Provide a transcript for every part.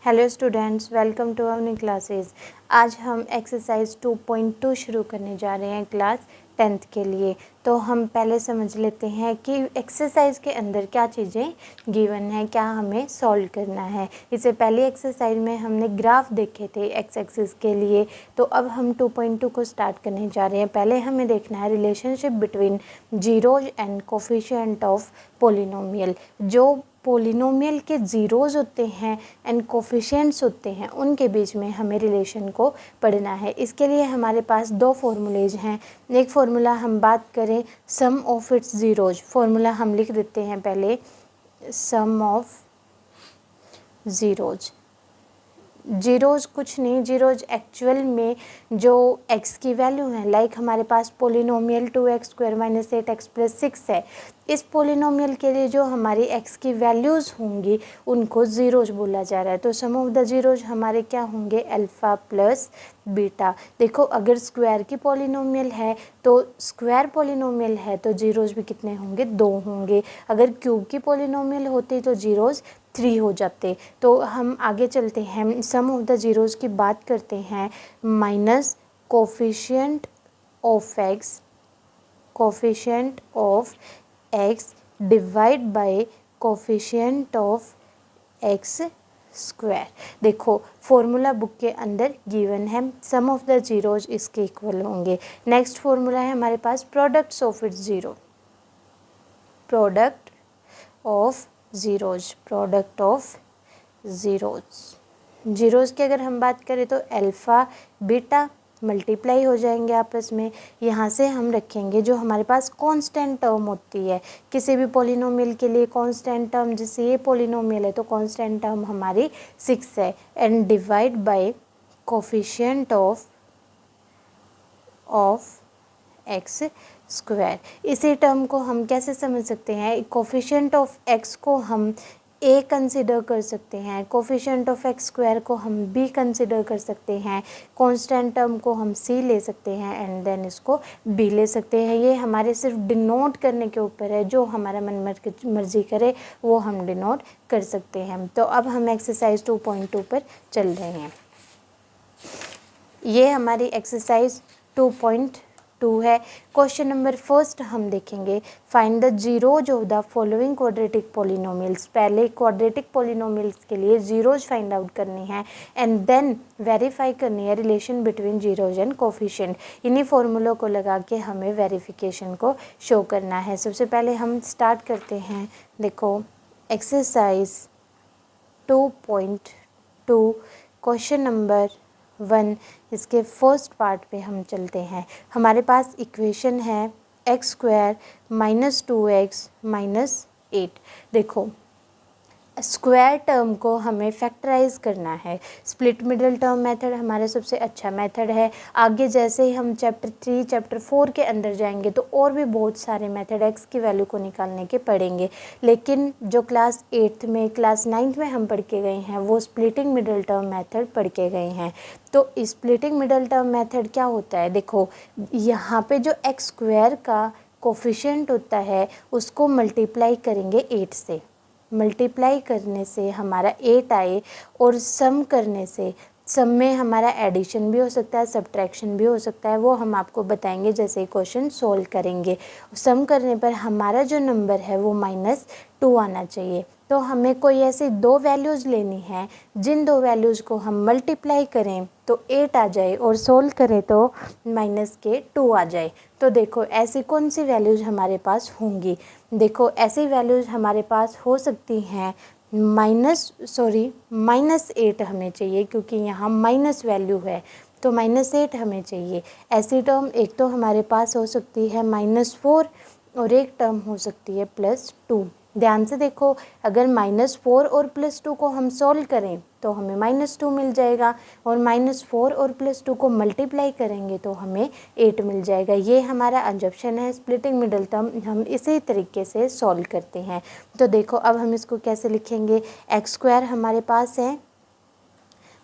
Hello students, welcome to our new classes. आज हम exercise 2.2 शुरू करने जा रहे हैं क्लास 10th के लिए। तो हम पहले समझ लेते हैं कि एक्सरसाइज के अंदर क्या चीज़ें गिवन है, क्या हमें सॉल्व करना है। इससे पहले एक्सरसाइज में हमने ग्राफ देखे थे एक्स एक्सिस के लिए, तो अब हम 2.2 को स्टार्ट करने जा रहे हैं। पहले हमें देखना है relationship between zeros and coefficient of polynomial. जो पोलिनोमियल के ज़ीरोज़ होते हैं एंड कोफिशिएंट्स होते हैं, उनके बीच में हमें रिलेशन को पढ़ना है। इसके लिए हमारे पास दो फार्मूलेज हैं। एक फार्मूला हम बात करें सम ऑफ इट्स ज़ीरोज़, फार्मूला हम लिख देते हैं पहले सम ऑफ ज़ीरोज़। जीरोज़ कुछ नहीं, जीरोज़ एक्चुअल में जो x की वैल्यू है, लाइक हमारे पास पोलिनोमियल 2x² - 8x + 6 है। इस पोलिनोमियल के लिए जो हमारी x की वैल्यूज़ होंगी उनको ज़ीरोज़ बोला जा रहा है। तो सम ऑफ द ज़ीरोज़ हमारे क्या होंगे, अल्फ़ा प्लस बीटा। देखो अगर स्क्वायर की पोलिनोमियल है तो स्क्वायर पोलिनोमियल है तो ज़ीरोज़ भी कितने होंगे, 2 होंगे। अगर क्यूब की पोलिनोमियल होती तो ज़ीरोज़ 3 हो जाते। तो हम आगे चलते हैं, सम ऑफ द ज़ीरोज़ की बात करते हैं। Minus coefficient of x divide by coefficient of x square. देखो फॉर्मूला बुक के अंदर गिवन है, सम ऑफ द ज़ीरोज़ इसके इक्वल होंगे। नेक्स्ट फॉर्मूला है हमारे पास product of its zero, product of zeros की अगर हम बात करें तो अल्फ़ा बीटा मल्टीप्लाई हो जाएंगे आपस में। यहाँ से हम रखेंगे जो हमारे पास कांस्टेंट टर्म होती है किसी भी पॉलिनोमियल के लिए, कांस्टेंट टर्म, जैसे ये पॉलिनोमियल है तो कांस्टेंट टर्म हमारी 6 है, and divide by coefficient of x square. इसी टर्म को हम कैसे समझ सकते हैं, कोफिशिएंट ऑफ एक्स को हम a कंसिडर कर सकते हैं, कोफिशिएंट ऑफ एक्स स्क्वायर को हम b कंसिडर कर सकते हैं, कांस्टेंट टर्म को हम c ले सकते हैं एंड देन इसको b ले सकते हैं। ये हमारे सिर्फ डिनोट करने के ऊपर है, जो हमारा मन मर्जी करे वो हम डिनोट कर सकते हैं। तो अब हम एक्सरसाइज 2.2 पर चल रहे हैं। ये हमारी एक्सरसाइज 2.2 है। क्वेश्चन नंबर फर्स्ट हम देखेंगे, find the zeros of the following quadratic polynomials. पहले क्वाड्रेटिक पॉलिनोमियल्स के लिए ज़ीरोज़ फाइंड आउट करनी है एंड देन वेरीफाई करनी है relation between zeros and coefficient. इन्हीं फॉर्मूलों को लगा के हमें वेरिफिकेशन को शो करना है। सबसे पहले हम स्टार्ट करते हैं। देखो एक्सरसाइज 2.2 क्वेश्चन नंबर 1, इसके फर्स्ट पार्ट पे हम चलते हैं। हमारे पास इक्वेशन है x² - 2x - 8। देखो स्क्वायर टर्म को हमें फैक्टराइज करना है। स्प्लिट मिडल टर्म मेथड हमारा सबसे अच्छा मेथड है। आगे जैसे ही हम चैप्टर 3 चैप्टर 4 के अंदर जाएंगे तो और भी बहुत सारे मेथड x की वैल्यू को निकालने के पढ़ेंगे, लेकिन जो क्लास 8th में क्लास 9th में हम पढ़ के गए हैं वो स्प्लिटिंग मिडल टर्म मेथड पढ़ के गए हैं। तो स्प्लिटिंग मिडल टर्म मेथड क्या होता है, देखो यहाँ पे जो x² का कोफिशिएंट होता है उसको मल्टीप्लाई करेंगे 8 से, मल्टीप्लाई करने से हमारा 8 आए, और सम करने से, सम में हमारा एडिशन भी हो सकता है, सब्ट्रैक्शन भी हो सकता है, वो हम आपको बताएंगे जैसे क्वेश्चन सोल्व करेंगे। सम करने पर हमारा जो नंबर है वो -2 आना चाहिए। तो हमें कोई ऐसी दो वैल्यूज़ लेनी है जिन दो वैल्यूज़ को हम मल्टीप्लाई करें तो 8 आ जाए और सोल्व करें तो -2 आ जाए। तो देखो ऐसी कौन सी वैल्यूज़ हमारे पास होंगी। देखो ऐसी वैल्यूज़ हमारे पास हो सकती हैं -8 हमें चाहिए, क्योंकि यहाँ माइनस वैल्यू है तो -8 हमें चाहिए। ऐसी टर्म एक तो हमारे पास हो सकती है -4 और एक टर्म हो सकती है +2। ध्यान से देखो, अगर -4 और +2 को हम सॉल्व करें तो हमें -2 मिल जाएगा, और -4 और +2 को मल्टीप्लाई करेंगे तो हमें 8 मिल जाएगा। ये हमारा अजम्पशन है। स्प्लिटिंग मिडल टर्म हम इसी तरीके से सॉल्व करते हैं। तो देखो अब हम इसको कैसे लिखेंगे, x² हमारे पास है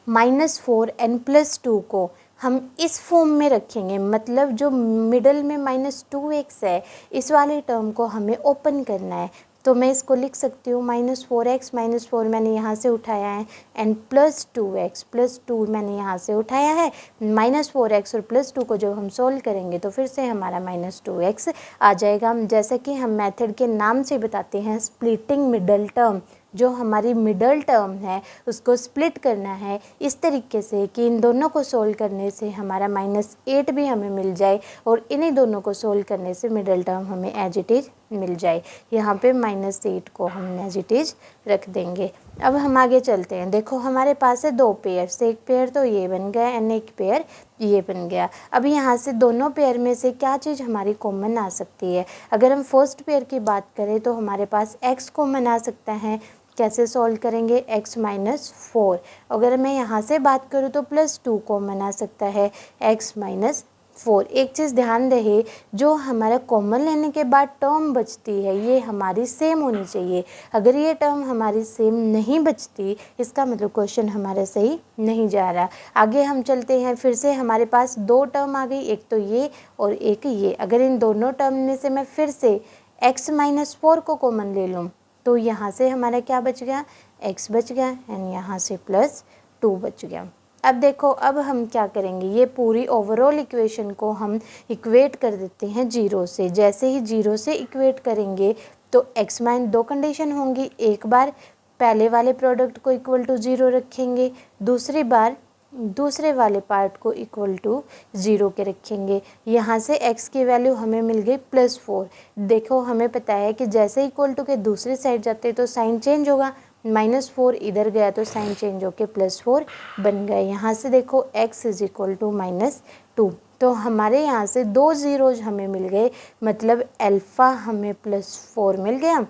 -4 एंड +2 को हम इस फॉर्म में रखेंगे, मतलब जो मिडल में -2x है इस वाले टर्म को हमें ओपन करना है। तो मैं इसको लिख सकती हूँ -4x -4 मैंने यहाँ से उठाया है एंड +2x +2 मैंने यहाँ से उठाया है। -4x और +2 को जब हम सोल्व करेंगे तो फिर से हमारा -2x आ जाएगा। जैसा कि हम मेथड के नाम से बताते हैं, स्प्लिटिंग मिडल टर्म, जो हमारी मिडल टर्म है उसको स्प्लिट करना है इस तरीके से कि इन दोनों को सोल्व करने से हमारा -8 भी हमें मिल जाए और इन्हीं दोनों को सोल्व करने से मिडल टर्म हमें एज इट इज़ मिल जाए। यहाँ पे -8 को हम एज इट इज़ रख देंगे। अब हम आगे चलते हैं। देखो हमारे पास है 2 पेयर्स, एक पेयर तो ये बन गया एंड एक पेयर ये बन गया। अब यहाँ से दोनों पेयर में से क्या चीज़ हमारी कॉमन आ सकती है? अगर हम फर्स्ट पेयर की बात करें तो हमारे पास x कॉमन आ सकता है। कैसे सॉल्व करेंगे? x -4। अगर मैं यहाँ से बात करूँ तो +2 कॉमन आ सकता है, x -4। एक चीज़ ध्यान रहे, जो हमारा कॉमन लेने के बाद टर्म बचती है ये हमारी सेम होनी चाहिए। अगर ये टर्म हमारी सेम नहीं बचती इसका मतलब क्वेश्चन हमारा सही नहीं जा रहा। आगे हम चलते हैं। फिर से हमारे पास 2 टर्म आ गई, एक तो ये और एक ये। अगर इन दोनों टर्म में से मैं फिर से x -4 को कॉमन ले लूँ तो यहाँ से हमारा क्या बच गया? x बच गया एंड यहाँ से +2 बच गया। अब देखो, अब हम क्या करेंगे, ये पूरी ओवरऑल इक्वेशन को हम इक्वेट कर देते हैं 0 से। जैसे ही 0 से इक्वेट करेंगे तो x - 2 कंडीशन होंगी। एक बार पहले वाले प्रोडक्ट को इक्वल टू 0 रखेंगे, दूसरी बार दूसरे वाले पार्ट को इक्वल टू 0 के रखेंगे। यहाँ से x की वैल्यू हमें मिल गई +4। देखो हमें पता है कि जैसे इक्वल टू के दूसरी साइड जाते तो साइन चेंज होगा, -4 इधर गया तो साइन चेंज होके +4 बन गए। यहाँ से देखो x = -2, तो हमारे यहाँ से 2 ज़ीरोज़ हमें मिल गए, मतलब अल्फ़ा हमें +4 मिल गया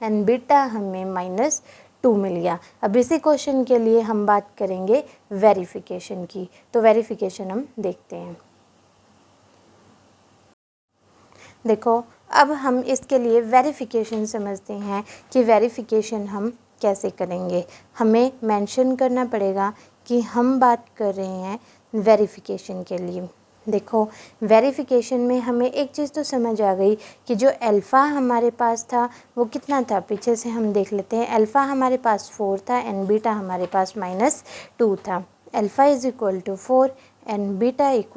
एंड बीटा हमें -2 मिल गया। अब इसी क्वेश्चन के लिए हम बात करेंगे वेरिफिकेशन की, तो वेरिफिकेशन हम देखते हैं। देखो अब हम इसके लिए वेरिफिकेशन समझते हैं कि वेरिफिकेशन हम कैसे करेंगे। हमें मेंशन करना पड़ेगा कि हम बात कर रहे हैं वेरिफिकेशन के लिए। देखो वेरिफिकेशन में हमें एक चीज़ तो समझ आ गई कि जो अल्फ़ा हमारे पास था वो कितना था, पीछे से हम देख लेते हैं। अल्फ़ा हमारे पास 4 था एंड बीटा हमारे पास -2 था। Alpha = 4 and beta =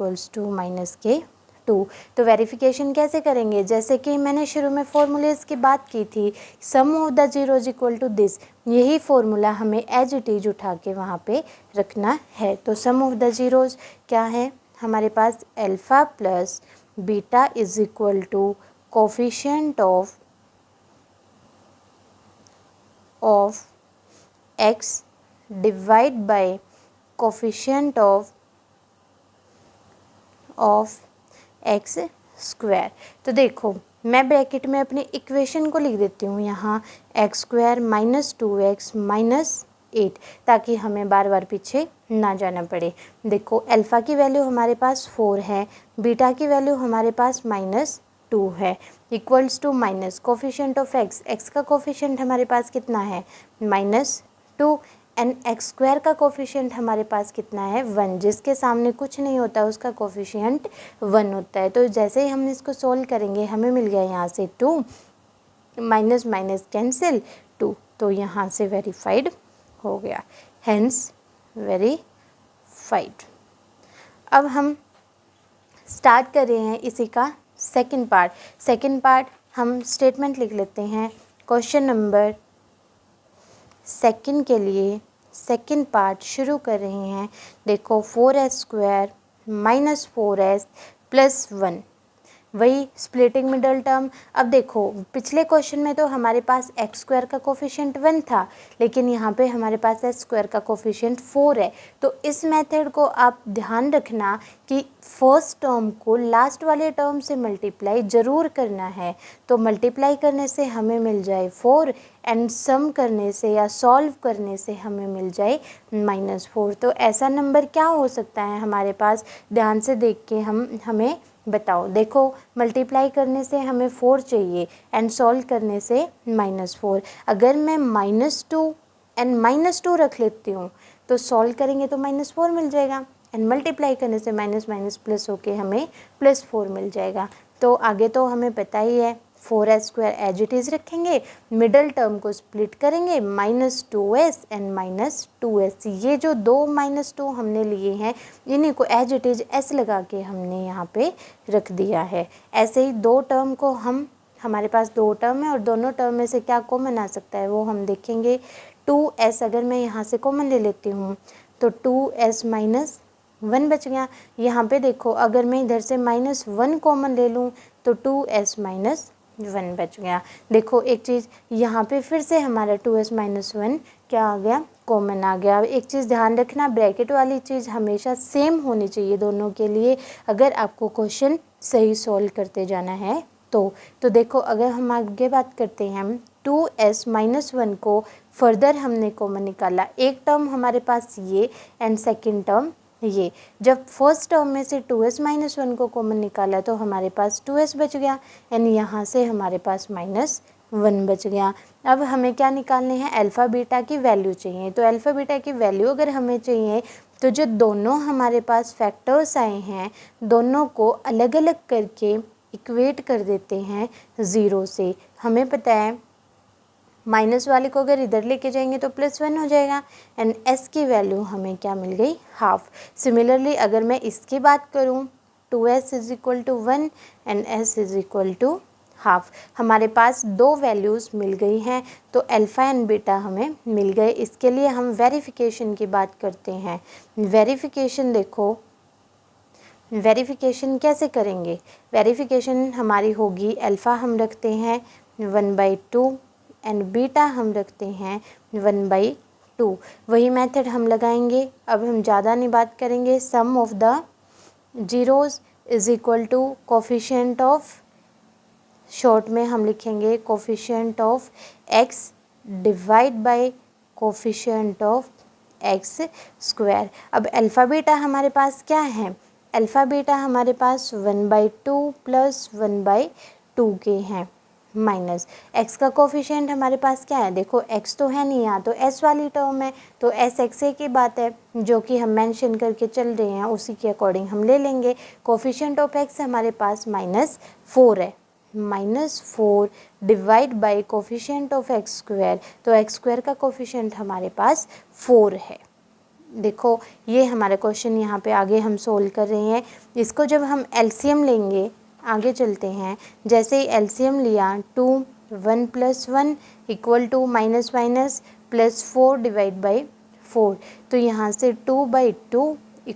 -2। तो वेरिफिकेशन कैसे करेंगे? जैसे कि मैंने शुरू में फॉर्मूलेज़ की बात की थी, sum of the zeros equal to this, यही फॉर्मूला हमें एज इट इज उठा के वहाँ पे रखना है। तो सम ऑफ द ज़ीरोज़ क्या है हमारे पास? Alpha plus beta = coefficient of x divide by coefficient of x square. तो देखो मैं ब्रैकेट में अपनी इक्वेशन को लिख देती हूँ यहाँ, x² - 2x - 8, ताकि हमें बार बार पीछे ना जाना पड़े। देखो अल्फ़ा की वैल्यू हमारे पास 4 है, बीटा की वैल्यू हमारे पास -2 है, equals to minus coefficient of x का कोफिशिएंट हमारे पास कितना है? -2 एंड x² का कोफिशिएंट हमारे पास कितना है? 1। जिसके सामने कुछ नहीं होता उसका कोफिशिएंट 1 होता है। तो जैसे ही हम इसको सोल्व करेंगे हमें मिल गया यहाँ से 2, माइनस माइनस कैंसिल 2, तो यहाँ से वेरीफाइड हो गया, हेंस वेरीफाइड। अब हम स्टार्ट कर रहे हैं इसी का सेकंड पार्ट हम स्टेटमेंट लिख लेते हैं। क्वेश्चन नंबर सेकंड के लिए सेकंड पार्ट शुरू कर रहे हैं। देखो 4s² - 4s + 1, वही स्प्लिटिंग मिडल टर्म। अब देखो पिछले क्वेश्चन में तो हमारे पास x² का कोफिशिएंट 1 था, लेकिन यहाँ पे हमारे पास s² का कोफिशिएंट 4 है। तो इस मेथड को आप ध्यान रखना कि फर्स्ट टर्म को लास्ट वाले टर्म से मल्टीप्लाई ज़रूर करना है। तो मल्टीप्लाई करने से हमें मिल जाए 4 एंड सम करने से या सॉल्व करने से हमें मिल जाए -4। तो ऐसा नंबर क्या हो सकता है हमारे पास? ध्यान से देख के हमें बताओ। देखो मल्टीप्लाई करने से हमें 4 चाहिए एंड सॉल्व करने से -4। अगर मैं -2 एंड -2 रख लेती हूँ तो सॉल्व करेंगे तो -4 मिल जाएगा एंड मल्टीप्लाई करने से माइनस माइनस प्लस होके हमें +4 मिल जाएगा। तो आगे तो हमें पता ही है, 4s² एज इट इज़ रखेंगे, मिडल टर्म को स्प्लिट करेंगे, -2s एंड -2s। ये जो दो -2 हमने लिए हैं इन्हीं को एज इट इज़ s लगा के हमने यहाँ पे रख दिया है। ऐसे ही दो टर्म को हमारे पास दो टर्म है और दोनों टर्म में से क्या कॉमन आ सकता है वो हम देखेंगे। 2s अगर मैं यहाँ से कॉमन ले लेती हूँ तो 2s - 1 बच गया। यहाँ पे देखो अगर मैं इधर से -1 कॉमन ले लूँ तो 2s - 1 बच गया। देखो एक चीज़ यहाँ पे फिर से हमारा 2s - 1 क्या आ गया, कॉमन आ गया। एक चीज़ ध्यान रखना, ब्रैकेट वाली चीज़ हमेशा सेम होनी चाहिए दोनों के लिए अगर आपको क्वेश्चन सही सॉल्व करते जाना है तो देखो अगर हम आगे बात करते हैं, 2s - 1 को फर्दर हमने कॉमन निकाला, एक टर्म हमारे पास ये एंड सेकेंड टर्म ये। जब फर्स्ट टर्म में से 2s - 1 को कॉमन निकाला तो हमारे पास 2s बच गया एंड यहाँ से हमारे पास -1 बच गया। अब हमें क्या निकालने हैं, अल्फ़ा बीटा की वैल्यू चाहिए। तो अल्फ़ा बीटा की वैल्यू अगर हमें चाहिए तो जो दोनों हमारे पास फैक्टर्स आए हैं दोनों को अलग अलग करके इक्वेट कर देते हैं 0 से। हमें पता है माइनस वाले को अगर इधर लेके जाएंगे तो +1 हो जाएगा एंड s की वैल्यू हमें क्या मिल गई, हाफ। सिमिलरली अगर मैं इसकी बात करूं 2s = 1 एंड s = हाफ। हमारे पास दो वैल्यूज़ मिल गई हैं तो अल्फ़ा एंड बीटा हमें मिल गए। इसके लिए हम वेरिफिकेशन की बात करते हैं। वेरिफिकेशन देखो, वेरिफिकेशन कैसे करेंगे, वेरिफिकेशन हमारी होगी अल्फ़ा हम रखते हैं 1/2 एंड बीटा हम रखते हैं 1/2। वही मेथड हम लगाएंगे। अब हम ज़्यादा नहीं बात करेंगे। Sum of the zeros = coefficient of, short में हम लिखेंगे coefficient of x divide by coefficient of x²। अब अल्फ़ा बीटा हमारे पास क्या है, अल्फ़ा बीटा हमारे पास 1/2 + 1/2 के हैं माइनस x का कोफिशिएंट हमारे पास क्या है, देखो x तो है नहीं, यहाँ तो s वाली टर्म है तो s x की बात है जो कि हम मेंशन करके चल रहे हैं उसी के अकॉर्डिंग हम ले लेंगे। कोफिशिएंट ऑफ x हमारे पास -4 है, -4 divide by coefficient of x²। तो x² का कोफिशिएंट हमारे पास 4 है। देखो ये हमारा क्वेश्चन यहाँ पे आगे हम सोल्व कर रहे हैं। इसको जब हम एलसीएम लेंगे, आगे चलते हैं, जैसे ही एलसीएम लिया 2 1 + 1 = माइनस माइनस +4 डिवाइड बाई 4। तो यहाँ से 2/2 =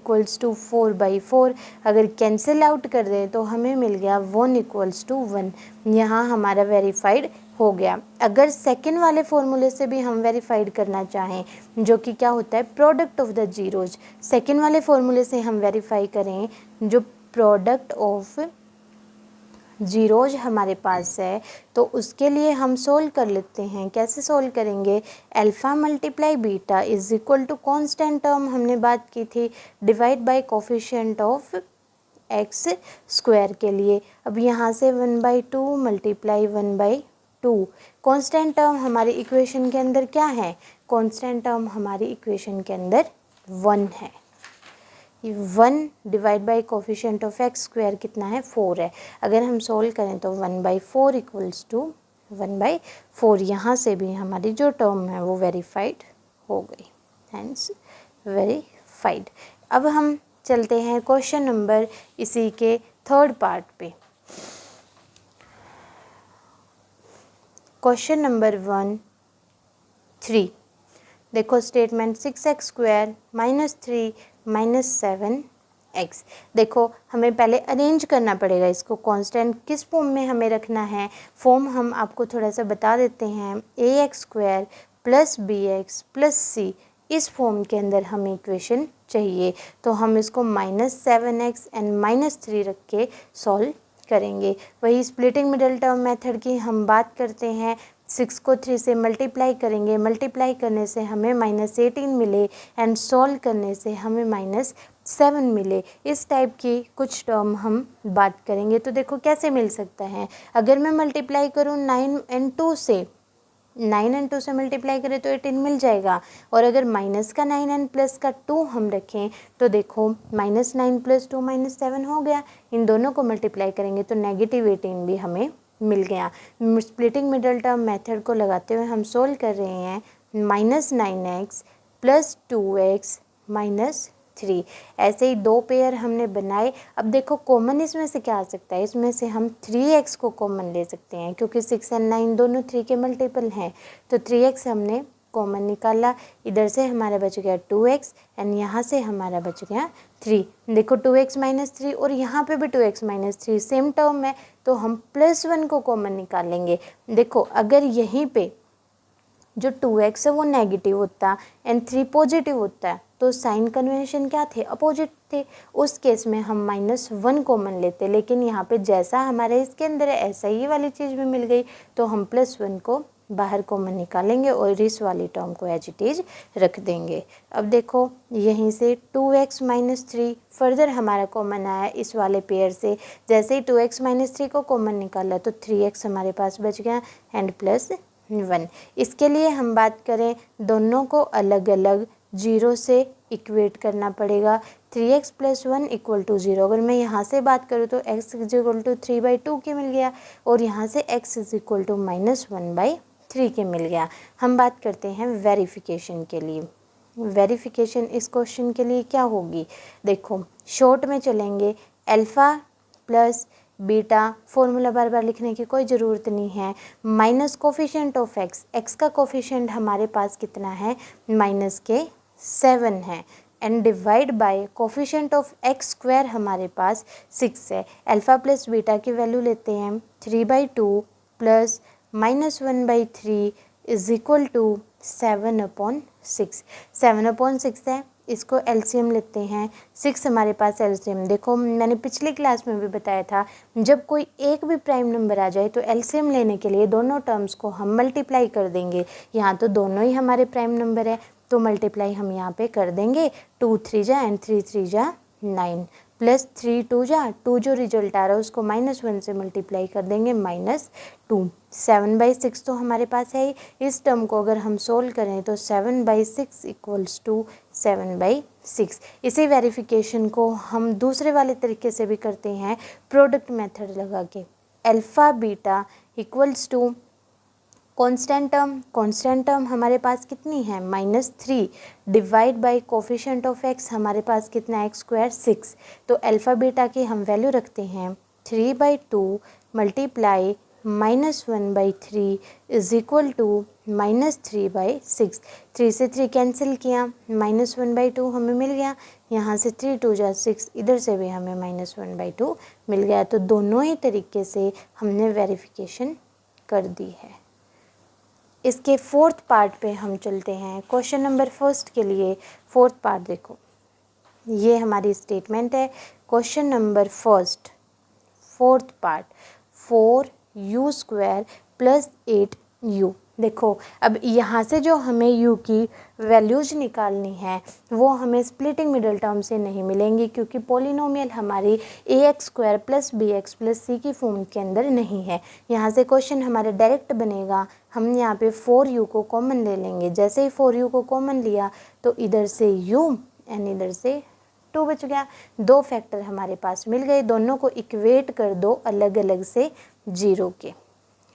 4/4। अगर कैंसिल आउट कर दें तो हमें मिल गया 1 = 1। यहाँ हमारा वेरीफाइड हो गया। अगर सेकंड वाले फॉर्मूले से भी हम वेरीफाइड करना चाहें जो कि क्या होता है, product of the zeros, second वाले फॉर्मूले से हम वेरीफाई करें जो प्रोडक्ट ऑफ जीरोज हमारे पास है तो उसके लिए हम सोल्व कर लेते हैं। कैसे सोल्व करेंगे, अल्फ़ा × बीटा = कांस्टेंट टर्म हमने बात की थी divide by coefficient of x² के लिए। अब यहाँ से 1/2 × 1/2 कांस्टेंट टर्म हमारी इक्वेशन के अंदर क्या है, कांस्टेंट टर्म हमारी इक्वेशन के अंदर 1 है। 1 divide by coefficient of x² कितना है, 4 है। अगर हम सोल्व करें तो 1/4 = 1/4। यहाँ से भी हमारी जो टर्म है वो वेरीफाइड हो गई, हेंस वेरीफाइड। अब हम चलते हैं क्वेश्चन नंबर इसी के थर्ड पार्ट पे। क्वेश्चन नंबर 3 देखो, स्टेटमेंट 6x² - 3 - 7x। देखो हमें पहले अरेंज करना पड़ेगा इसको, कांस्टेंट किस फॉर्म में हमें रखना है, फॉर्म हम आपको थोड़ा सा बता देते हैं। ax² + bx + c, इस फॉर्म के अंदर हमें इक्वेशन चाहिए तो हम इसको -7x एंड -3 रख के सॉल्व करेंगे। वही स्प्लिटिंग मिडल टर्म मेथड की हम बात करते हैं। 6 को 3 से मल्टीप्लाई करेंगे, मल्टीप्लाई करने से हमें -18 मिले एंड सॉल्व करने से हमें -7 मिले। इस टाइप की कुछ टर्म हम बात करेंगे। तो देखो कैसे मिल सकता है, अगर मैं मल्टीप्लाई करूँ 9 और 2 से, 9 और 2 से मल्टीप्लाई करें तो 18 मिल जाएगा। और अगर माइनस का 9 एंड प्लस का 2 हम रखें तो देखो -9 + 2 - 7 हो गया। इन दोनों को मल्टीप्लाई करेंगे तो -18 भी हमें मिल गया। स्प्लिटिंग मिडल टर्म मेथड को लगाते हुए हम सोल्व कर रहे हैं -9x + 2x - 3। ऐसे ही दो पेयर हमने बनाए। अब देखो कॉमन इसमें से क्या आ सकता है, इसमें से हम 3x को कॉमन ले सकते हैं क्योंकि 6 और 9 दोनों 3 के मल्टीपल हैं। तो 3x हमने कॉमन निकाला, इधर से हमारा बच गया 2x एंड यहाँ से हमारा बच गया 3। देखो 2x - 3 और यहाँ पे भी 2x - 3 सेम टर्म है, तो हम +1 को कॉमन निकालेंगे। देखो अगर यहीं पे जो 2x है वो नेगेटिव होता एंड 3 पॉजिटिव होता है तो साइन कन्वेंशन क्या थे, अपोजिट थे। उस केस में हम -1 कॉमन लेते, लेकिन यहाँ पे जैसा हमारे इसके अंदर है ऐसा ही वाली चीज़ भी मिल गई, तो हम +1 को बाहर कॉमन निकालेंगे और इस वाली टर्म को एज इट इज रख देंगे। अब देखो यहीं से 2x - 3 फर्दर हमारा कॉमन आया इस वाले पेयर से। जैसे ही 2x - 3 को कॉमन निकाला तो 3x हमारे पास बच गया एंड +1। इसके लिए हम बात करें दोनों को अलग अलग 0 से इक्वेट करना पड़ेगा। 3x + 1 = 0। अगर मैं यहाँ से बात करूँ तो x = 3/2 के मिल गया और यहाँ से x = -1/3 के मिल गया। हम बात करते हैं वेरिफिकेशन के लिए। वेरिफिकेशन इस क्वेश्चन के लिए क्या होगी, देखो शॉर्ट में चलेंगे। अल्फ़ा प्लस बीटा फॉर्मूला बार बार लिखने की कोई ज़रूरत नहीं है। माइनस कोफिशिएंट ऑफ x का कोफिशिएंट हमारे पास कितना है, -7 है and divide by coefficient of x² हमारे पास 6 है। अल्फ़ा प्लस बीटा की वैल्यू लेते हैं 3/2 प्लस -1/3 = 7/6। 7/6 है, इसको एलसीएम लेते हैं। 6 हमारे पास एलसीएम, देखो मैंने पिछली क्लास में भी बताया था जब कोई एक भी प्राइम नंबर आ जाए तो एलसीएम लेने के लिए दोनों टर्म्स को हम मल्टीप्लाई कर देंगे। यहाँ तो दोनों ही हमारे प्राइम नंबर है तो मल्टीप्लाई हम यहाँ पे कर देंगे। 2 3 जा एंड 3 3 जा 9 प्लस 3 2 जा 2 जो रिजल्ट आ रहा है उसको -1 से मल्टीप्लाई कर देंगे -2। 7/6 तो हमारे पास है ही। इस टर्म को अगर हम सोल्व करें तो 7/6 = 7/6। इसी वेरिफिकेशन को हम दूसरे वाले तरीके से भी करते हैं, प्रोडक्ट मेथड लगा के। अल्फ़ा बीटा = कांस्टेंट टर्म हमारे पास कितनी है -3 divide by coefficient of x हमारे पास कितना है x² 6। तो अल्फ़ा बीटा की हम वैल्यू रखते हैं 3/2 मल्टीप्लाई -1/3 = -3/6। 3 से 3 कैंसिल किया, -1/2 हमें मिल गया। यहाँ से 3 2 जा 6, इधर से भी हमें -1/2 मिल गया। तो दोनों ही तरीके से हमने वेरिफिकेशन कर दी है। इसके फोर्थ पार्ट पे हम चलते हैं। क्वेश्चन नंबर फर्स्ट के लिए फोर्थ पार्ट देखो, ये हमारी स्टेटमेंट है। Question number first fourth part 4u² + 8u। देखो अब यहाँ से जो हमें u की वैल्यूज निकालनी है वो हमें स्प्लिटिंग मिडल टर्म से नहीं मिलेंगी क्योंकि पॉलिनोमियल हमारी ax² + bx + c की फॉर्म के अंदर नहीं है। यहाँ से क्वेश्चन हमारे डायरेक्ट बनेगा। हम यहाँ पे 4u को कॉमन ले लेंगे। जैसे ही 4u को कॉमन लिया तो इधर से u एंड इधर से 2 बच गया। दो फैक्टर हमारे पास मिल गए, दोनों को इक्वेट कर दो अलग अलग से 0 के।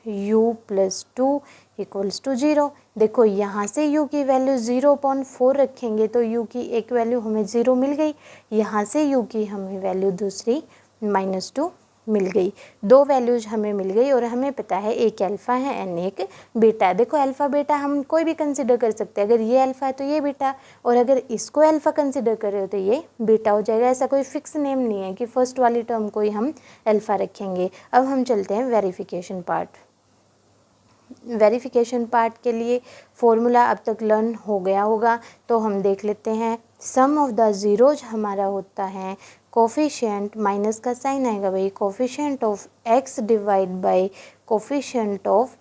u + 2 = 0। देखो यहाँ से u की वैल्यू 0/4 रखेंगे तो u की एक वैल्यू हमें 0 मिल गई। यहाँ से u की हमें वैल्यू दूसरी -2 मिल गई। दो वैल्यूज हमें मिल गई और हमें पता है एक अल्फ़ा है एंड एक बीटा है। देखो अल्फ़ा बीटा हम कोई भी कंसिडर कर सकते हैं। अगर ये अल्फ़ा है तो ये बीटा, और अगर इसको अल्फ़ा कंसिडर कर रहे हो तो ये बीटा हो जाएगा। ऐसा कोई फिक्स नेम नहीं है कि फर्स्ट वाली टर्म को ही हम अल्फ़ा रखेंगे। अब हम चलते हैं वेरिफिकेशन पार्ट। वेरिफिकेशन पार्ट के लिए फॉर्मूला अब तक लर्न हो गया होगा तो हम देख लेते हैं। सम ऑफ द ज़ीरोज हमारा होता है कोफिशिएंट, माइनस का साइन आएगा भाई, coefficient of x divide by coefficient of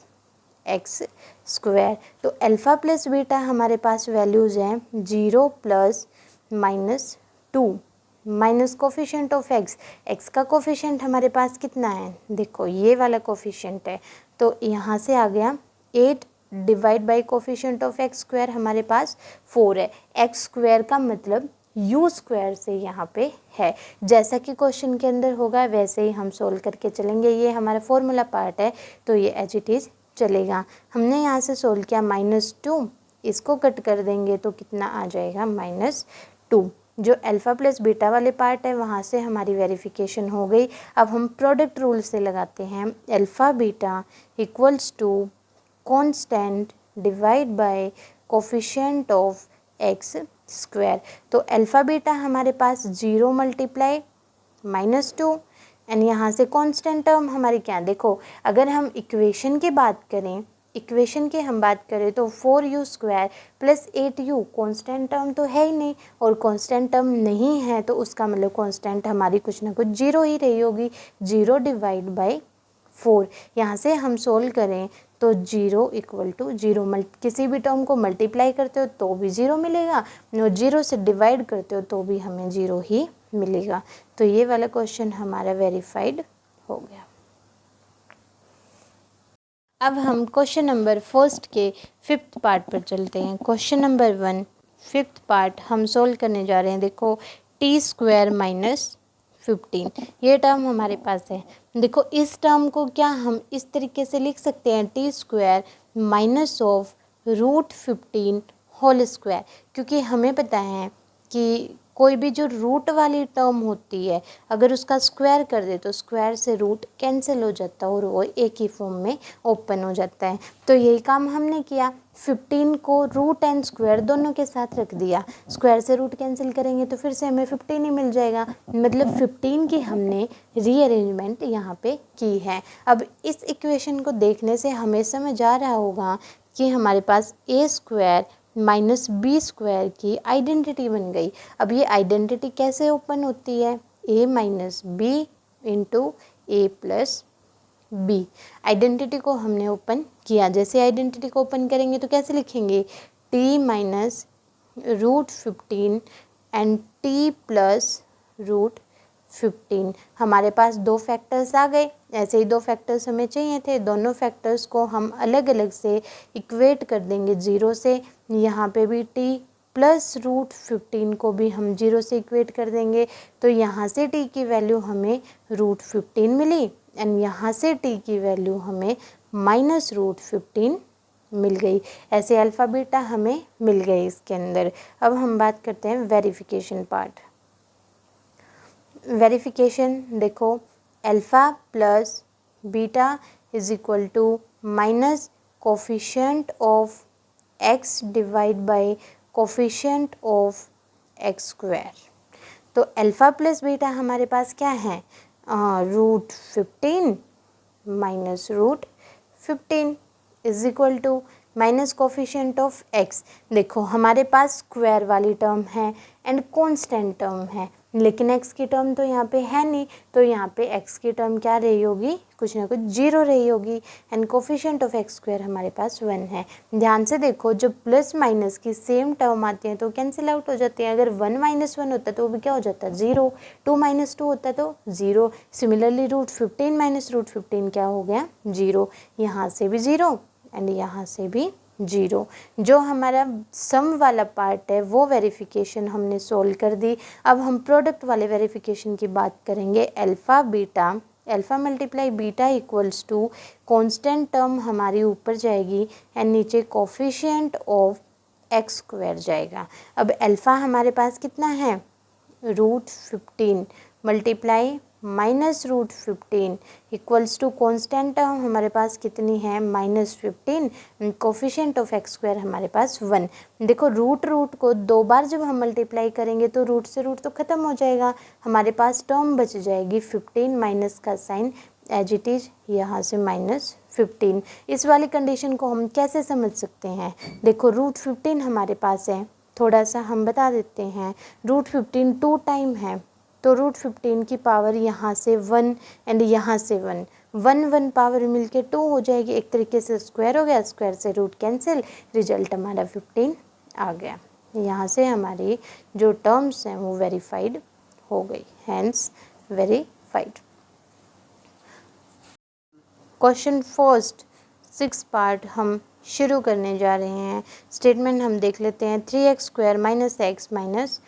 x²। तो अल्फ़ा प्लस बीटा हमारे पास वैल्यूज़ हैं 0 + -2 माइनस कोफिशिएंट ऑफ x का कोफिशिएंट हमारे पास कितना है, देखो ये वाला कोफिशिएंट है तो यहाँ से आ गया 8 divide by coefficient of x² हमारे पास 4 है। x² का मतलब यू स्क्वायर से यहाँ पे है। जैसा कि क्वेश्चन के अंदर होगा वैसे ही हम सोल्व करके चलेंगे। ये हमारा फॉर्मूला पार्ट है तो ये एज इट इज़ चलेगा। हमने यहाँ से सोल्व किया -2, इसको कट कर देंगे तो कितना आ जाएगा -2। जो अल्फ़ा प्लस बीटा वाले पार्ट है वहाँ से हमारी वेरिफिकेशन हो गई। अब हम प्रोडक्ट रूल से लगाते हैं। Alpha beta equals to constant divide by coefficient of x square. तो अल्फ़ा बीटा हमारे पास 0 मल्टीप्लाई -2 एंड यहाँ से कांस्टेंट टर्म हमारी क्या, देखो अगर हम इक्वेशन की बात करें, इक्वेशन की हम बात करें तो 4u square plus 8u constant term तो है ही नहीं, और कांस्टेंट टर्म नहीं है तो उसका मतलब कांस्टेंट हमारी कुछ ना कुछ 0 ही रही होगी। 0 डिवाइड बाय 4, यहाँ से हम सोल्व करें तो 0 इक्वल टू 0, किसी भी टर्म को मल्टीप्लाई करते हो तो भी 0 मिलेगा और 0 से डिवाइड करते हो तो भी हमें 0 ही मिलेगा। तो ये वाला क्वेश्चन हमारा वेरीफाइड हो गया। अब हम क्वेश्चन नंबर फर्स्ट के 5th पार्ट पर चलते हैं। क्वेश्चन नंबर 1 5th पार्ट हम सोल्व करने जा रहे हैं। देखो t² - 15 ये टर्म हमारे पास है। देखो इस टर्म को क्या हम इस तरीके से लिख सकते हैं, t² - √15 होल स्क्वायर, क्योंकि हमें पता है कि कोई भी जो रूट वाली टर्म होती है अगर उसका स्क्वायर कर दे तो स्क्वायर से रूट कैंसिल हो जाता है और वो एक ही फॉर्म में ओपन हो जाता है। तो यही काम हमने किया, 15 को रूट एंड स्क्वायर दोनों के साथ रख दिया। स्क्वायर से रूट कैंसिल करेंगे तो फिर से हमें 15 ही मिल जाएगा, मतलब 15 की हमने रीअरेंजमेंट यहाँ पे की है। अब इस इक्वेशन को देखने से हमें समझ आ रहा होगा कि हमारे पास a² - b² की आइडेंटिटी बन गई। अब ये आइडेंटिटी कैसे ओपन होती है, a - b into a plus b। Identity को हमने ओपन किया। जैसे आइडेंटिटी को ओपन करेंगे तो कैसे लिखेंगे, t - √15 एंड t प्लस √15। हमारे पास दो फैक्टर्स आ गए। ऐसे ही दो फैक्टर्स हमें चाहिए थे, दोनों फैक्टर्स को हम अलग अलग से इक्वेट कर देंगे 0 से। यहाँ पे भी t प्लस √15 को भी हम 0 से इक्वेट कर देंगे। तो यहाँ से t की वैल्यू हमें √15 मिली एंड यहाँ से t की वैल्यू हमें -√15 मिल गई। ऐसे अल्फ़ा बीटा हमें मिल गए इसके अंदर। अब हम बात करते हैं वेरिफिकेशन पार्ट। वेरिफिकेशन देखो, alpha plus beta is equal to minus coefficient of x divide by coefficient of x²। तो अल्फ़ा प्लस बीटा हमारे पास क्या है, √15 minus √15 is equal to minus coefficient of x। देखो हमारे पास स्क्वायर वाली टर्म है एंड कांस्टेंट टर्म है, लेकिन x की टर्म तो यहाँ पे है नहीं, तो यहाँ पे x की टर्म क्या रही होगी, कुछ ना कुछ 0 रही होगी एंड कोफिशिएंट ऑफ x² हमारे पास 1 है। ध्यान से देखो, जब प्लस माइनस की सेम टर्म आती है तो कैंसिल आउट हो जाती है। अगर 1 - 1 होता तो वो भी क्या हो जाता, 0। 2 - 2 होता तो 0। सिमिलरली √15 - √15 क्या हो गया, 0। यहाँ से भी 0 एंड यहाँ से भी 0। जो हमारा सम वाला पार्ट है वो वेरिफिकेशन हमने सोल्व कर दी। अब हम प्रोडक्ट वाले वेरिफिकेशन की बात करेंगे। Alpha multiply beta equals to constant term हमारी ऊपर जाएगी एंड नीचे कोफिशिएंट ऑफ x² जाएगा। अब अल्फ़ा हमारे पास कितना है, √15 multiply -√15 equals to constant term हमारे पास कितनी है, -15, कोफिशिएंट ऑफ x² हमारे पास 1। देखो रूट को 2 बार जब हम मल्टीप्लाई करेंगे तो रूट से रूट तो ख़त्म हो जाएगा, हमारे पास टर्म बच जाएगी 15 माइनस का साइन एज इट इज़ यहाँ से -15। इस वाली कंडीशन को हम कैसे समझ सकते हैं, देखो √15 हमारे पास है, थोड़ा सा हम बता देते हैं। √15 2 टाइम है तो √15 की पावर यहाँ से 1 एंड यहाँ से 1 पावर मिलके 2 हो जाएगी। एक तरीके से स्क्वायर हो गया, स्क्वायर से रूट कैंसिल, रिजल्ट हमारा 15 आ गया। यहाँ से हमारी जो टर्म्स हैं वो वेरीफाइड हो गई, hence verified. Question first 6 part हम शुरू करने जा रहे हैं। स्टेटमेंट हम देख लेते हैं। 3x² - x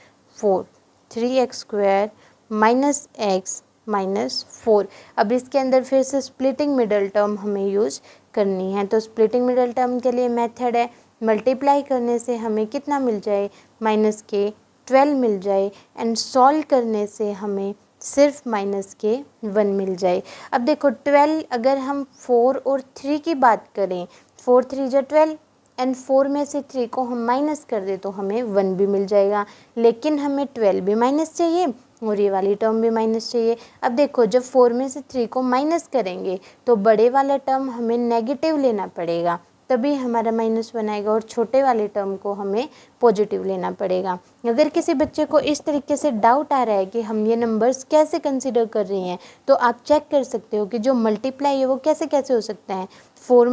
4, 3x² minus x minus 4। अब इसके अंदर फिर से स्प्लिटिंग मिडल टर्म हमें यूज करनी है। तो स्प्लिटिंग मिडल टर्म के लिए मेथड है मल्टीप्लाई करने से हमें कितना मिल जाए, माइनस के 12 मिल जाए, एंड सॉल्व करने से हमें सिर्फ माइनस के 1 मिल जाए। अब देखो 12, अगर हम 4 और 3 की बात करें, 4 3 जा 12, एंड 4 में से 3 को हम माइनस कर दे तो हमें 1 भी मिल जाएगा, लेकिन हमें 12 भी माइनस चाहिए और ये वाली टर्म भी माइनस चाहिए। अब देखो जब 4 में से 3 को माइनस करेंगे तो बड़े वाला टर्म हमें नेगेटिव लेना पड़ेगा, तभी हमारा -1 आएगा, और छोटे वाले टर्म को हमें पॉजिटिव लेना पड़ेगा। अगर किसी बच्चे को इस तरीके से डाउट आ रहा है कि हम ये नंबर्स कैसे कंसिडर कर रहे हैं, तो आप चेक कर सकते हो कि जो मल्टीप्लाई है वो कैसे कैसे हो सकता है। 4 ×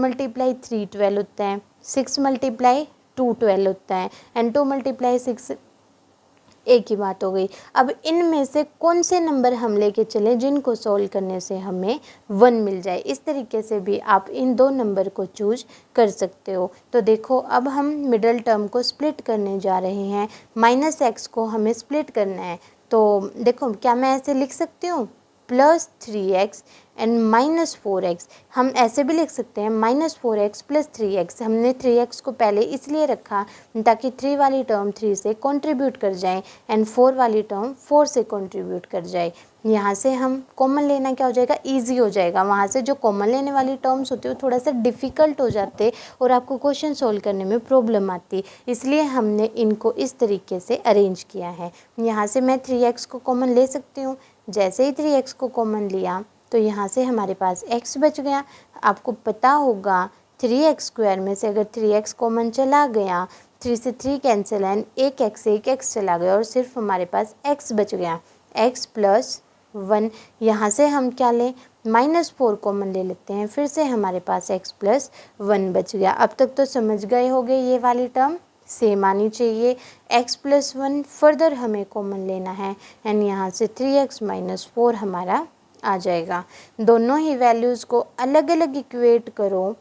3 12 होता है, 6 × 2 12 होता है, एंड 2 × 6 एक ही बात हो गई। अब इनमें से कौन से नंबर हम लेके चलें जिनको सॉल्व करने से हमें 1 मिल जाए, इस तरीके से भी आप इन दो नंबर को चूज कर सकते हो। तो देखो अब हम मिडल टर्म को स्प्लिट करने जा रहे हैं, -x को हमें स्प्लिट करना है। तो देखो क्या मैं ऐसे लिख सकती हूँ, +3x एंड -4x। हम ऐसे भी लिख सकते हैं -4x + 3x। हमने 3x को पहले इसलिए रखा ताकि 3 वाली टर्म 3 से कंट्रीब्यूट कर जाए एंड 4 वाली टर्म 4 से कंट्रीब्यूट कर जाए। यहाँ से हम कॉमन लेना क्या हो जाएगा, इजी हो जाएगा। वहाँ से जो कॉमन लेने वाली टर्म्स होती है वो थोड़ा सा डिफ़िकल्ट हो जाते और आपको क्वेश्चन सोल्व करने में प्रॉब्लम आती, इसलिए हमने इनको इस तरीके से अरेंज किया है। यहाँ से मैं 3x को कॉमन ले सकती हूँ। जैसे ही 3x को कॉमन लिया तो यहाँ से हमारे पास x बच गया। आपको पता होगा 3x² में से अगर 3x कॉमन चला गया, 3 से 3 कैंसिल एंड एक x चला गया और सिर्फ हमारे पास x बच गया, x + 1। यहाँ से हम क्या लें, -4 कॉमन ले लेते हैं, फिर से हमारे पास x + 1 बच गया। अब तक तो समझ गए होंगे ये वाली टर्म सेम आनी चाहिए। x + 1 फर्दर हमें कॉमन लेना है एंड यहाँ से 3x - 4 हमारा आ जाएगा। दोनों ही वैल्यूज़ को अलग अलग इक्वेट करो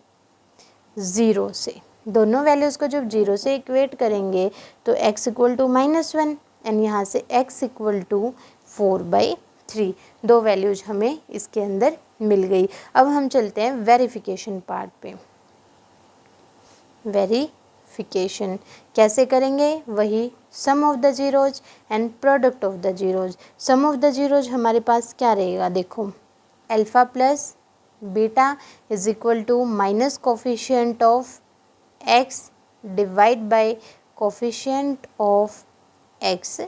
0 से। दोनों वैल्यूज़ को जब 0 से इक्वेट करेंगे तो x = -1 एंड यहाँ से x = 4/3। दो वैल्यूज हमें इसके अंदर मिल गई। अब हम चलते हैं वेरिफिकेशन पार्ट पे। वेरिफिकेशन कैसे करेंगे, वही sum of the zeros and product of the zeros. Sum of the zeros हमारे पास क्या रहेगा, देखो alpha + beta = minus coefficient of x divide by coefficient of x²।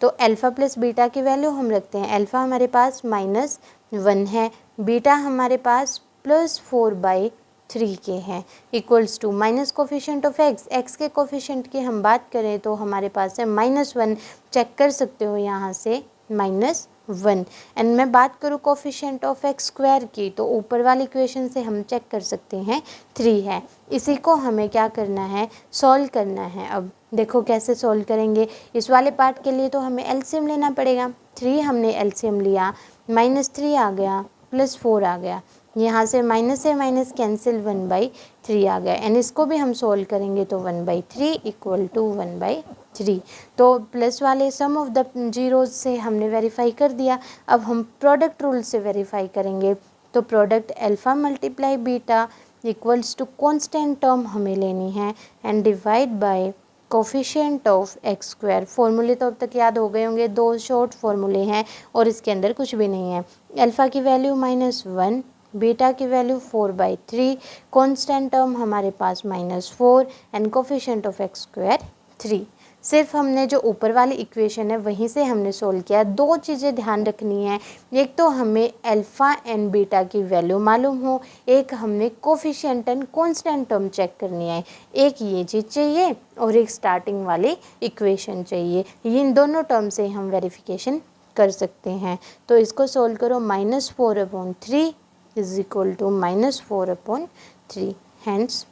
तो अल्फ़ा + बीटा की वैल्यू हम रखते हैं, अल्फ़ा हमारे पास -1 है, बीटा हमारे पास +4/3 के हैं, equals to minus coefficient of x के कोफिशिएंट की हम बात करें तो हमारे पास है -1। चेक कर सकते हो यहाँ से -1। एंड मैं बात करूँ कोफिशिएंट ऑफ x² की तो ऊपर वाली इक्वेशन से हम चेक कर सकते हैं 3 है। इसी को हमें क्या करना है, सॉल्व करना है। अब देखो कैसे सॉल्व करेंगे, इस वाले पार्ट के लिए तो हमें एलसीएम लेना पड़ेगा। 3 हमने एलसीएम लिया, -3 आ गया, +4 आ गया, यहाँ से माइनस से माइनस कैंसिल 1/3 आ गया एंड इसको भी हम सॉल्व करेंगे तो 1/3 = 1/3। तो प्लस वाले सम ऑफ द जीरोज से हमने वेरीफाई कर दिया। अब हम प्रोडक्ट रूल से वेरीफाई करेंगे। तो product alpha × beta = constant term हमें लेनी है and divide by coefficient of x²। फॉर्मूले तो अब तक याद हो गए होंगे, दो शॉर्ट फॉर्मूले हैं और इसके अंदर कुछ भी नहीं है। अल्फ़ा की वैल्यू -1, बीटा की वैल्यू 4/3, कांस्टेंट टर्म हमारे पास -4 एंड कोफिशिएंट ऑफ x² 3। सिर्फ हमने जो ऊपर वाली इक्वेशन है वहीं से हमने सोल्व किया। दो चीज़ें ध्यान रखनी है, एक तो हमें अल्फ़ा एंड बीटा की वैल्यू मालूम हो, एक हमने coefficient and constant term check करनी है। एक ये चीज़ चाहिए और एक स्टार्टिंग वाली इक्वेशन चाहिए। इन दोनों टर्म से हम वेरिफिकेशन कर सकते हैं। तो इसको सोल्व करो, -4/3 = -4/3, हैंस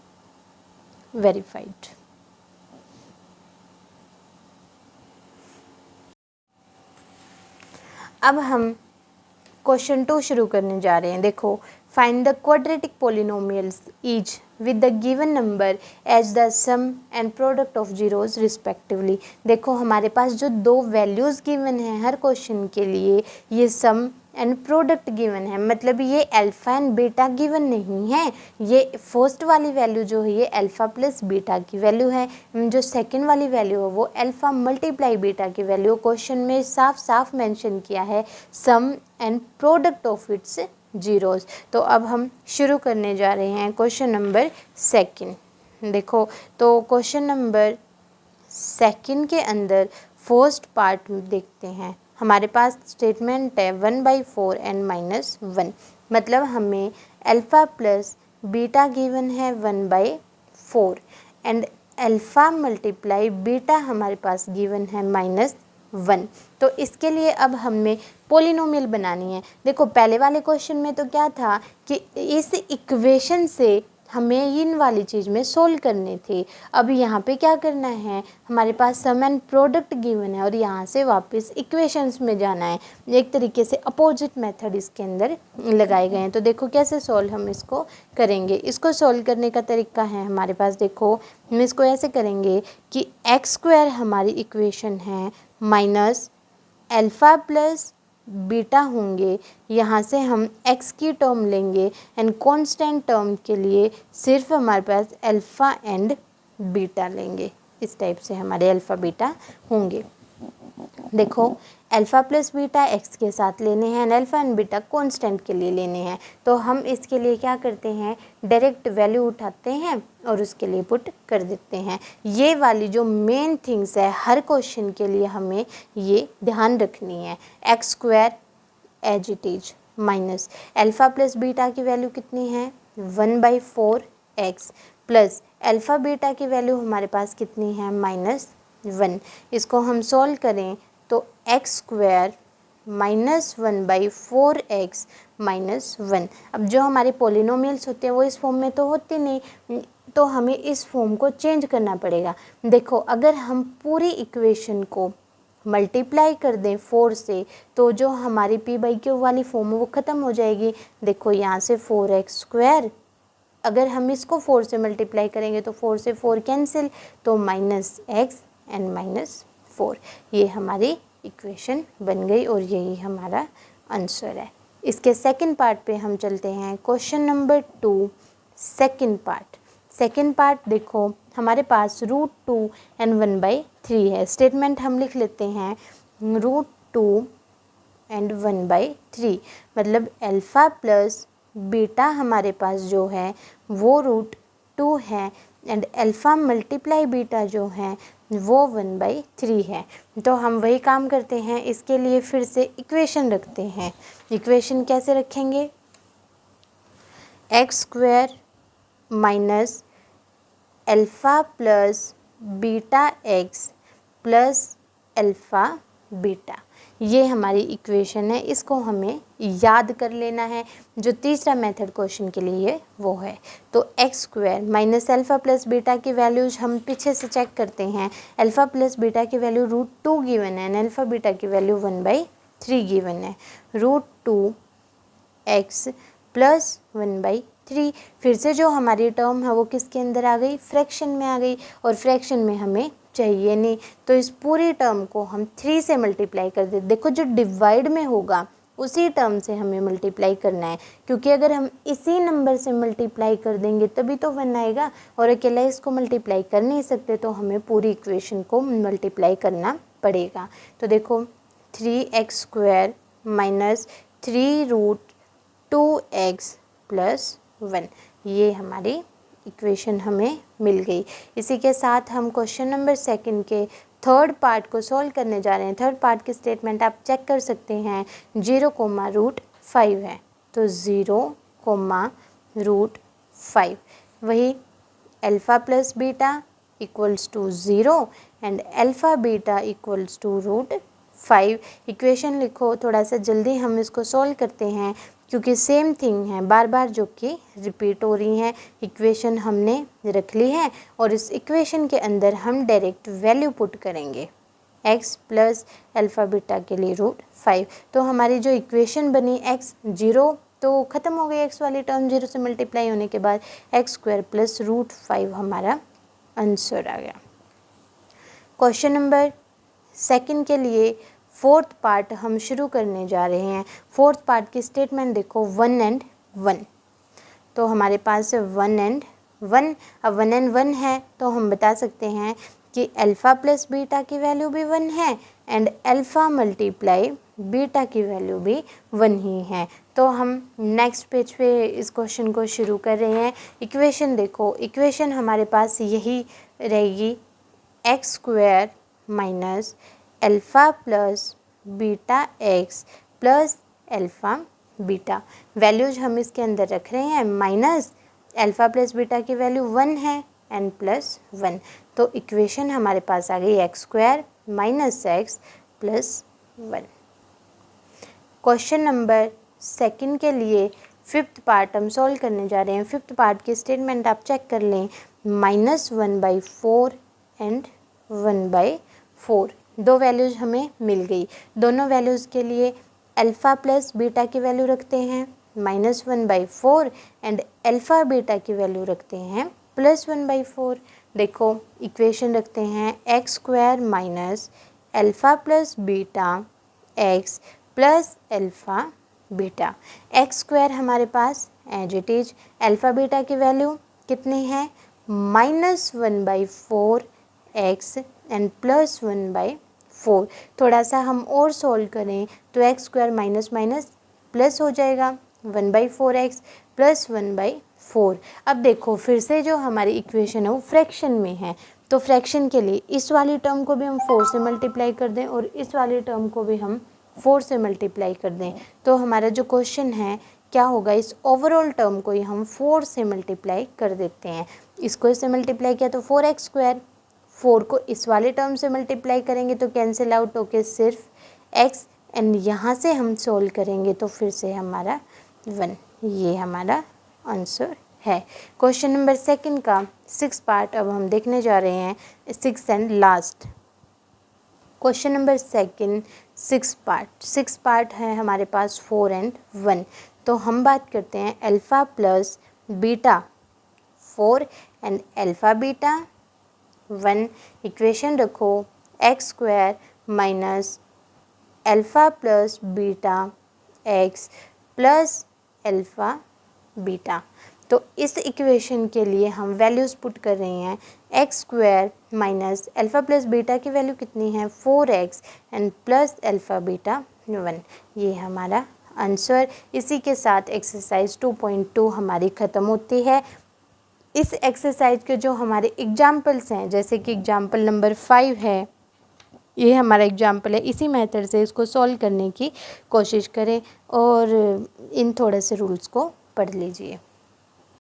वेरीफाइड। अब हम क्वेश्चन 2 शुरू करने जा रहे हैं। देखो, find the quadratic polynomials each with the given number as the sum and product of zeros respectively। देखो हमारे पास जो दो वैल्यूज़ गिवन हैं हर क्वेश्चन के लिए, ये सम एंड प्रोडक्ट गिवन है, मतलब ये अल्फ़ा एंड बीटा गिवन नहीं है। ये फर्स्ट वाली वैल्यू जो है ये अल्फ़ा प्लस बीटा की वैल्यू है, जो सेकंड वाली वैल्यू है वो अल्फ़ा मल्टीप्लाई बीटा की वैल्यू। क्वेश्चन में साफ साफ मेंशन किया है sum and product of its zeros. तो अब हम शुरू करने जा रहे हैं क्वेश्चन नंबर सेकंड। देखो तो क्वेश्चन नंबर सेकंड के अंदर फर्स्ट पार्ट देखते हैं। हमारे पास स्टेटमेंट है 1/4 n - 1, मतलब हमें अल्फ़ा प्लस बीटा गिवन है 1/4 एंड अल्फ़ा मल्टीप्लाई बीटा हमारे पास गिवन है -1। तो इसके लिए अब हमें पोलिनोमियल बनानी है। देखो पहले वाले क्वेश्चन में तो क्या था कि इस इक्वेशन से हमें इन वाली चीज़ में सोल्व करने थे। अब यहाँ पे क्या करना है, हमारे पास सम एंड प्रोडक्ट गिवन है और यहाँ से वापस इक्वेशंस में जाना है। एक तरीके से अपोजिट मेथड इसके अंदर लगाए गए हैं। तो देखो कैसे सोल्व हम इसको करेंगे। इसको सोल्व करने का तरीका है हमारे पास, देखो हम इसको ऐसे करेंगे कि x² हमारी इक्वेशन है माइनस अल्फ़ा प्लस बीटा होंगे, यहाँ से हम x की टर्म लेंगे एंड कांस्टेंट टर्म के लिए सिर्फ हमारे पास अल्फ़ा एंड बीटा लेंगे। इस टाइप से हमारे अल्फ़ा बीटा होंगे। देखो अल्फ़ा प्लस बीटा x के साथ लेने हैं and alpha and beta constant के लिए लेने हैं। तो हम इसके लिए क्या करते हैं, डायरेक्ट वैल्यू उठाते हैं और उसके लिए पुट कर देते हैं। ये वाली जो मेन थिंग्स है हर क्वेश्चन के लिए हमें ये ध्यान रखनी है। x² as it is minus alpha plus beta की वैल्यू कितनी है 1/4x प्लस अल्फ़ा बीटा की वैल्यू हमारे पास कितनी है -1। इसको हम सोल्व करें तो x² -1/4x -1। अब जो हमारे पोलिनोमियल्स होते हैं वो इस फॉर्म में तो होते नहीं, तो हमें इस फॉर्म को चेंज करना पड़ेगा। देखो अगर हम पूरी इक्वेशन को मल्टीप्लाई कर दें 4 से तो जो हमारी p/q वाली फॉर्म है वो ख़त्म हो जाएगी। देखो यहाँ से 4x², अगर हम इसको 4 से मल्टीप्लाई करेंगे तो 4 से 4 कैंसिल, तो -x एंड -4, ये हमारी इक्वेशन बन गई और यही हमारा आंसर है। इसके सेकंड पार्ट पे हम चलते हैं। Question number 2 second part. Second part देखो हमारे पास √2 एंड 1/3 है। स्टेटमेंट हम लिख लेते हैं √2 एंड 1/3, मतलब अल्फ़ा प्लस बीटा हमारे पास जो है वो √2 है एंड अल्फ़ा मल्टीप्लाई बीटा जो है वो 1/3 है। तो हम वही काम करते हैं, इसके लिए फिर से इक्वेशन रखते हैं। इक्वेशन कैसे रखेंगे, x² minus alpha plus beta x plus alpha beta, ये हमारी इक्वेशन है। इसको हमें याद कर लेना है। जो तीसरा मेथड क्वेश्चन के लिए वो है, तो x² minus alpha plus beta की वैल्यूज हम पीछे से चेक करते हैं। अल्फ़ा प्लस बीटा की वैल्यू √2 गिवन है एंड अल्फ़ा बीटा की वैल्यू 1/3 गिवन है। √2x प्लस 1/3, फिर से जो हमारी टर्म है वो किसके अंदर आ गई, फ्रैक्शन में आ गई, और फ्रैक्शन में हमें चाहिए नहीं, तो इस पूरी टर्म को हम 3 से मल्टीप्लाई कर देते। देखो जो डिवाइड में होगा उसी टर्म से हमें मल्टीप्लाई करना है, क्योंकि अगर हम इसी नंबर से मल्टीप्लाई कर देंगे तभी तो 1 आएगा, और अकेला इसको मल्टीप्लाई कर नहीं सकते, तो हमें पूरी इक्वेशन को मल्टीप्लाई करना पड़ेगा। तो देखो 3x² माइनस 3√2x प्लस 1, ये हमारी इक्वेशन हमें मिल गई। इसी के साथ हम क्वेश्चन नंबर सेकंड के थर्ड पार्ट को सॉल्व करने जा रहे हैं। थर्ड पार्ट की स्टेटमेंट आप चेक कर सकते हैं, 0,5 है, तो 0,5, वही alpha plus beta equals to 0 and alpha beta equals to √5। Equation लिखो, थोड़ा सा जल्दी हम इसको सॉल्व करते हैं क्योंकि सेम थिंग है बार बार जो कि रिपीट हो रही हैं। इक्वेशन हमने रख ली है और इस इक्वेशन के अंदर हम डायरेक्ट वैल्यू पुट करेंगे x प्लस अल्फ़ा बीटा के लिए √5। तो हमारी जो इक्वेशन बनी x 0 तो ख़त्म हो गई एक्स वाली टर्म, 0 से मल्टीप्लाई होने के बाद x² प्लस √5 हमारा आंसर आ गया। क्वेश्चन नंबर सेकंड के लिए फोर्थ पार्ट हम शुरू करने जा रहे हैं। फोर्थ पार्ट की स्टेटमेंट देखो, 1 and 1। तो हमारे पास 1 and 1। अब 1 and 1 है तो हम बता सकते हैं कि अल्फ़ा प्लस बीटा की वैल्यू भी 1 है एंड अल्फ़ा मल्टीप्लाई बीटा की वैल्यू भी 1 ही है। तो हम नेक्स्ट पेज पे इस क्वेश्चन को शुरू कर रहे हैं। इक्वेशन देखो, इक्वेशन हमारे पास यही रहेगी, x² minus alpha plus beta x plus alpha beta. Values हम इसके अंदर रख रहे हैं, माइनस अल्फ़ा प्लस बीटा की वैल्यू 1 है एंड प्लस 1। तो इक्वेशन हमारे पास आ गई x² minus x plus 1। Question number second के लिए फिफ्थ पार्ट हम सॉल्व करने जा रहे हैं। फिफ्थ पार्ट की स्टेटमेंट आप चेक कर लें, -1/4 एंड 1/4। दो वैल्यूज़ हमें मिल गई। दोनों वैल्यूज़ के लिए अल्फ़ा प्लस बीटा की वैल्यू रखते हैं -1/4 एंड अल्फ़ा बीटा की वैल्यू रखते हैं +1/4। देखो इक्वेशन रखते हैं x² minus alpha plus beta x plus alpha beta. x² हमारे पास as it is, alpha beta की वैल्यू कितनी है -1/4 x एंड +1/4। थोड़ा सा हम और सोल्व करें तो x² माइनस माइनस प्लस हो जाएगा 1/4x प्लस 1/4। अब देखो फिर से जो हमारी इक्वेशन है वो फ्रैक्शन में है, तो फ्रैक्शन के लिए इस वाली टर्म को भी हम 4 से मल्टीप्लाई कर दें और इस वाली टर्म को भी हम 4 से मल्टीप्लाई कर दें। तो हमारा जो क्वेश्चन है क्या होगा, इस ओवरऑल टर्म को ही हम 4 से मल्टीप्लाई कर देते हैं। इसको इससे मल्टीप्लाई किया तो 4x², 4 को इस वाले टर्म से मल्टीप्लाई करेंगे तो कैंसिल आउट होके सिर्फ x एंड यहाँ से हम सोल्व करेंगे तो फिर से हमारा 1। ये हमारा आंसर है। क्वेश्चन नंबर सेकंड का 6 पार्ट अब हम देखने जा रहे हैं, 6 and last. Question number second 6 part है हमारे पास 4 and 1। तो हम बात करते हैं alpha plus beta 4 and alpha beta 1। Equation रखो x² minus alpha plus beta x plus alpha beta. तो इस इक्वेशन के लिए हम वैल्यूज़ पुट कर रहे हैं, x² minus alpha plus beta की वैल्यू कितनी है 4x and plus alpha beta 1। ये हमारा आंसर। इसी के साथ एक्सरसाइज 2.2 हमारी ख़त्म होती है। इस एक्सरसाइज के जो हमारे एग्जाम्पल्स हैं, जैसे कि एग्जाम्पल नंबर 5 है, ये हमारा एग्जाम्पल है। इसी मेथड से इसको सॉल्व करने की कोशिश करें और इन थोड़े से रूल्स को पढ़ लीजिए।